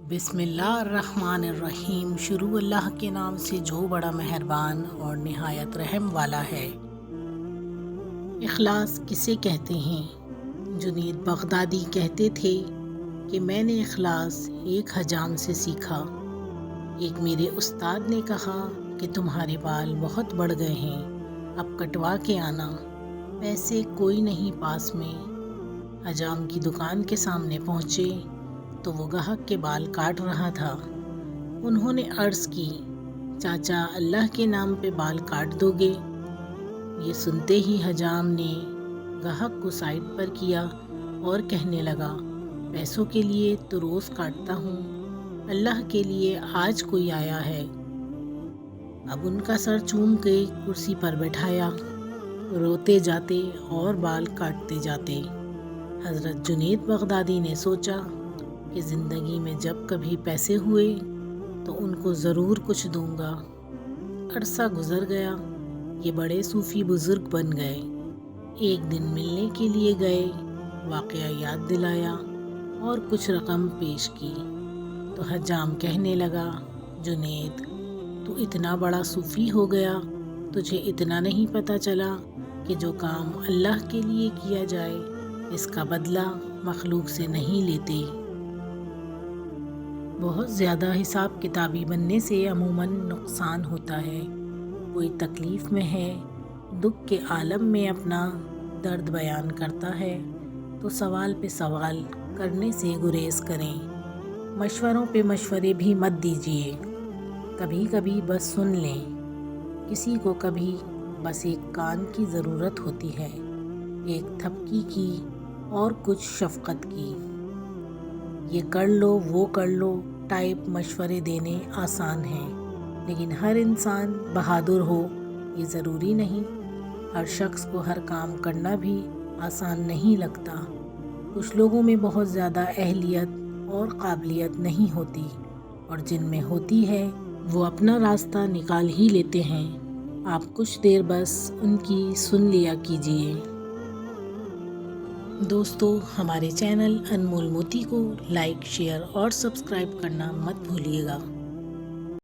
بسم اللہ الرحمن الرحیم۔ شروع اللہ کے نام سے جو بڑا مہربان اور نہایت رحم والا ہے۔ اخلاص کسے کہتے ہیں؟ جنید بغدادی کہتے تھے کہ میں نے اخلاص ایک حجام سے سیکھا۔ ایک میرے استاد نے کہا کہ تمہارے بال بہت بڑھ گئے ہیں، اب کٹوا کے آنا، پیسے کوئی نہیں پاس میں۔ حجام کی دکان کے سامنے پہنچے تو وہ گاہک کے بال کاٹ رہا تھا۔ انہوں نے عرض کی، چاچا اللہ کے نام پہ بال کاٹ دو گے؟ یہ سنتے ہی حجام نے گاہک کو سائڈ پر کیا اور کہنے لگا، پیسوں کے لیے تو روز کاٹتا ہوں، اللہ کے لیے آج کوئی آیا ہے۔ اب ان کا سر چوم کے کرسی پر بٹھایا، روتے جاتے اور بال کاٹتے جاتے۔ حضرت جنید بغدادی نے سوچا کہ زندگی میں جب کبھی پیسے ہوئے تو ان کو ضرور کچھ دوں گا۔ عرصہ گزر گیا، یہ بڑے صوفی بزرگ بن گئے۔ ایک دن ملنے کے لیے گئے، واقعہ یاد دلایا اور کچھ رقم پیش کی تو حجام کہنے لگا، جنید تو اتنا بڑا صوفی ہو گیا، تجھے اتنا نہیں پتہ چلا کہ جو کام اللہ کے لیے کیا جائے اس کا بدلہ مخلوق سے نہیں لیتے۔ بہت زیادہ حساب کتابی بننے سے عموماً نقصان ہوتا ہے۔ کوئی تکلیف میں ہے، دکھ کے عالم میں اپنا درد بیان کرتا ہے تو سوال پہ سوال کرنے سے گریز کریں۔ مشوروں پہ مشورے بھی مت دیجیے، کبھی کبھی بس سن لیں۔ کسی کو کبھی بس ایک کان کی ضرورت ہوتی ہے، ایک تھپکی کی اور کچھ شفقت کی۔ یہ کر لو وہ کر لو ٹائپ مشورے دینے آسان ہیں، لیکن ہر انسان بہادر ہو یہ ضروری نہیں۔ ہر شخص کو ہر کام کرنا بھی آسان نہیں لگتا۔ کچھ لوگوں میں بہت زیادہ اہلیت اور قابلیت نہیں ہوتی، اور جن میں ہوتی ہے وہ اپنا راستہ نکال ہی لیتے ہیں۔ آپ کچھ دیر بس ان کی سن لیا کیجیے۔ دوستو، ہمارے چینل انمول موتی کو لائک، شیئر اور سبسکرائب کرنا مت بھولیے گا۔